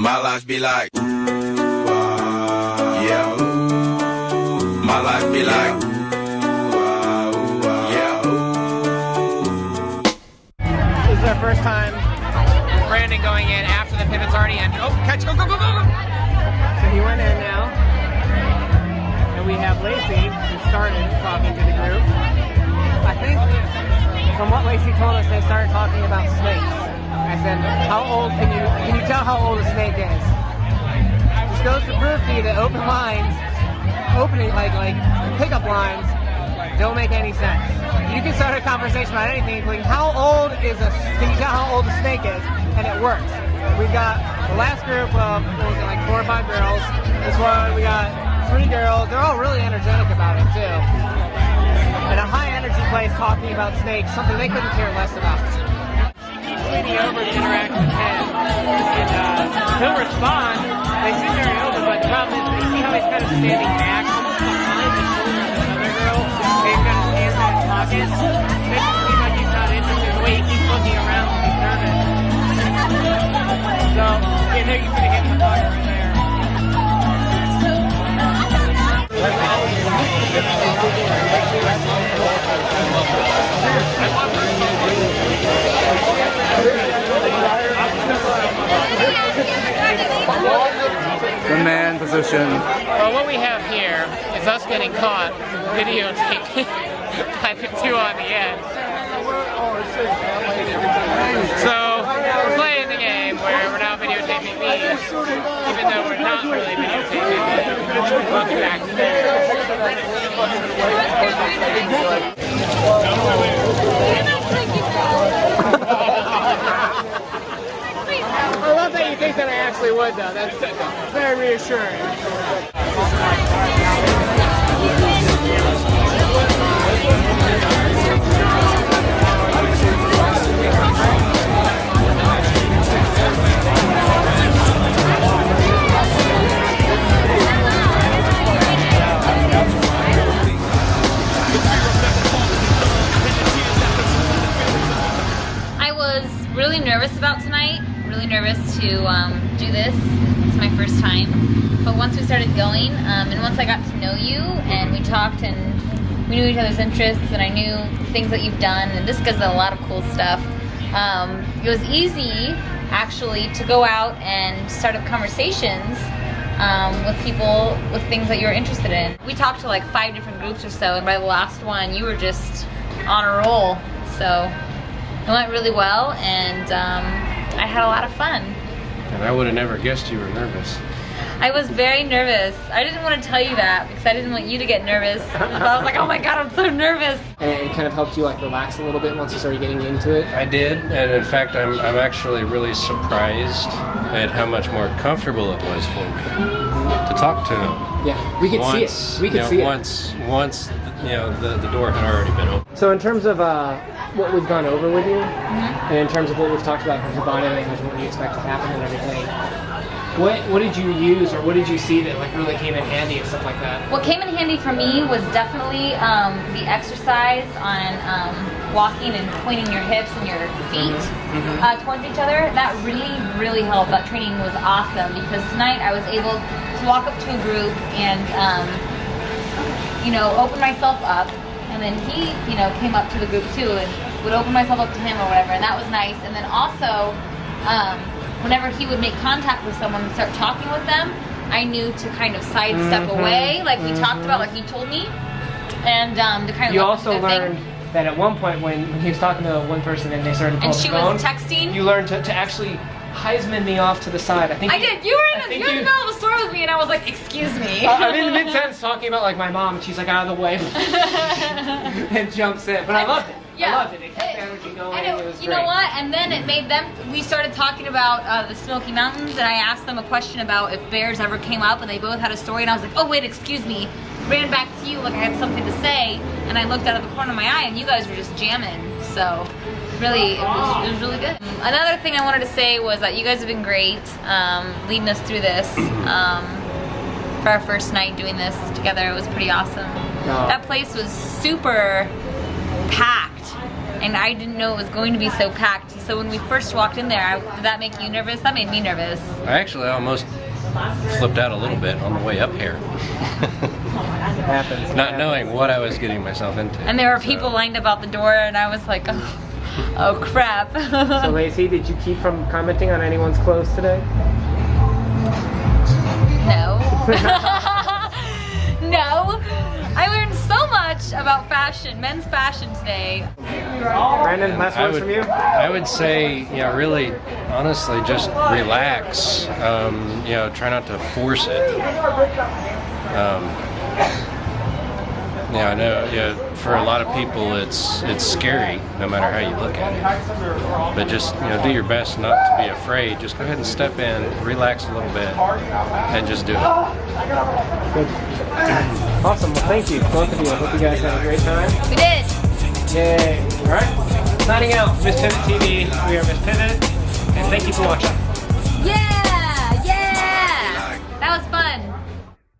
My life be like, ooh, yeah, ooh. My life be like, ooh, yeah, ooh. This is our first time. Brandon going in after the pivot's already ended. Oh, catch, go, go, go, go, go! So he went in now. And we have Lacy, who started talking to the group. I think, from what Lacy told us, they started talking about snakes. I said, how old can you tell how old a snake is? This goes to prove to you that open lines, opening like pickup lines, don't make any sense. You can start a conversation about anything, including can you tell how old a snake is? And it works. We've got the last group of, what was it, like 4 or 5 girls. This one, we got 3 girls. They're all really energetic about it too. And a high energy place talking about snakes, something they couldn't care less about. Leaning over to interact with him, and he'll respond. They seem very open, but the problem is, you see how he's kind of standing back, almost behind the shoulder of another girl. He's kind of stands in his pocket. Makes it seem like he's not interested. The way he keeps looking around when he's nervous. So, yeah, there you see him in the pocket right there. The man position. Well, what we have here is us getting caught videotaping by the 2 on the end. So, we're playing the game where we're now videotaping these, even though we're not really videotaping it. Welcome back to I love that you think that I actually would, though. That's very reassuring. I was really nervous about tonight. Really nervous to do this. It's my first time. But once we started going, and once I got to know you, and we talked, and we knew each other's interests, and I knew things that you've done, and this does a lot of cool stuff. It was easy, actually, to go out and start up conversations with people with things that you were interested in. We talked to like 5 different groups or so, and by the last one, you were just on a roll. So it went really well, and I had a lot of fun. And I would have never guessed you were nervous. I was very nervous. I didn't want to tell you that because I didn't want you to get nervous. But I was like, oh my god, I'm so nervous. And it kind of helped you like relax a little bit once you started getting into it? I did, and in fact, I'm actually really surprised at how much more comfortable it was for me to talk to him. Yeah, we could see it. We could see it. Once you know, the door had already been open. So in terms of what we've gone over with you, and in terms of what we've talked about in terms of body language and what you expect to happen and everything, what did you use or what did you see that like really came in handy and stuff like that? What came in handy for me was definitely the exercise on walking and pointing your hips and your feet towards each other. That really helped. That training was awesome because tonight I was able to walk up to a group and you know, open myself up, and then he, you know, came up to the group too and would open myself up to him or whatever, and that was nice. And then also, whenever he would make contact with someone and start talking with them, I knew to kind of sidestep away, like we talked about, like he told me, and to kind of. You also learned that at one point when he was talking to one person and they started to pull the phone, and she was texting. You learned to actually Heisman me off to the side. I did. You were in the middle of the store with me, and I was like, "Excuse me." I'm in the mid-sentence talking about like my mom, and she's like out of the way and jumps in. But I loved it. Yeah. I loved it. It kept the energy going. And it was you great. know what? And then it made them. We started talking about the Smoky Mountains, and I asked them a question about if bears ever came up, and they both had a story. And I was like, "Oh wait, excuse me." Ran back to you like I had something to say, and I looked out of the corner of my eye, and you guys were just jamming. So. Really, it was really good. Another thing I wanted to say was that you guys have been great leading us through this. For our first night doing this together, it was pretty awesome. That place was super packed, and I didn't know it was going to be so packed. So when we first walked in there, did that make you nervous? That made me nervous. I actually almost flipped out a little bit on the way up here. It happens. Not knowing what I was getting myself into. And there were people lined up out the door, and I was like, oh crap. So Lacy, did you keep from commenting on anyone's clothes today? No. No. I learned so much about fashion, men's fashion today. Brandon, last words from you? I would say, yeah, really, honestly, just relax. You know, try not to force it. Yeah, I know. Yeah, for a lot of people, it's scary, no matter how you look at it. But just do your best not to be afraid. Just go ahead and step in, relax a little bit, and just do it. Good. Awesome. Well, thank you, both of you. I hope you guys had a great time. We did. Yay! All right. Signing out. Miss Pivot TV. We are Miss Pivot, and thank you for watching. Yeah.